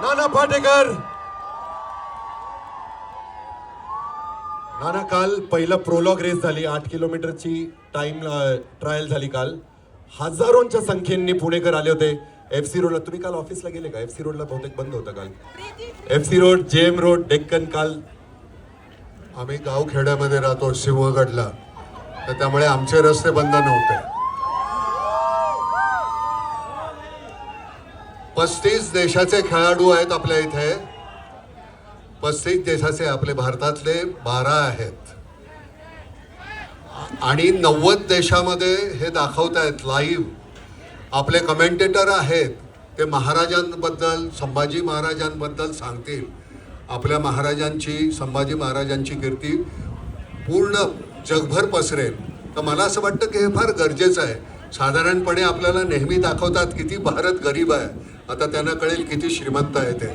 नाना पाटेकर. नाना, काल पहिला prologue race झाली, 8 किलोमीटरची टाइम ट्रायल झाली काल. हजारोंच्या संख्येने पुणेकर आले होते. FC रोडला तुम्ही काल ऑफिसला गेले का? FC रोडला बहुतेक बंद होता काल. FC road, JM road, Deccan काल. आम्ही गावखेड्यामध्ये राहतो सिंहगडला, तर त्यामुळे आमचे रस्ते बंद नव्हते. 35 देशाचे खेळाडू आहेत आपल्या इथे. 35 देशाचे आपले भारतातले 12 आहेत आणि 90 देशामध्ये हे दाखवतायत लाईव्ह. आपले कमेंटेटर आहेत, ते महाराजांबद्दल, संभाजी महाराजांबद्दल सांगतील. आपल्या महाराजांची, संभाजी महाराजांची कीर्ती पूर्ण जगभर पसरेल. तर मला असं वाटतं की हे फार गरजेचं आहे. साधारणपणे आपल्याला नेहमी दाखवतात किती भारत गरीब आहे, आता त्यांना कळेल किती श्रीमंत आहे ते.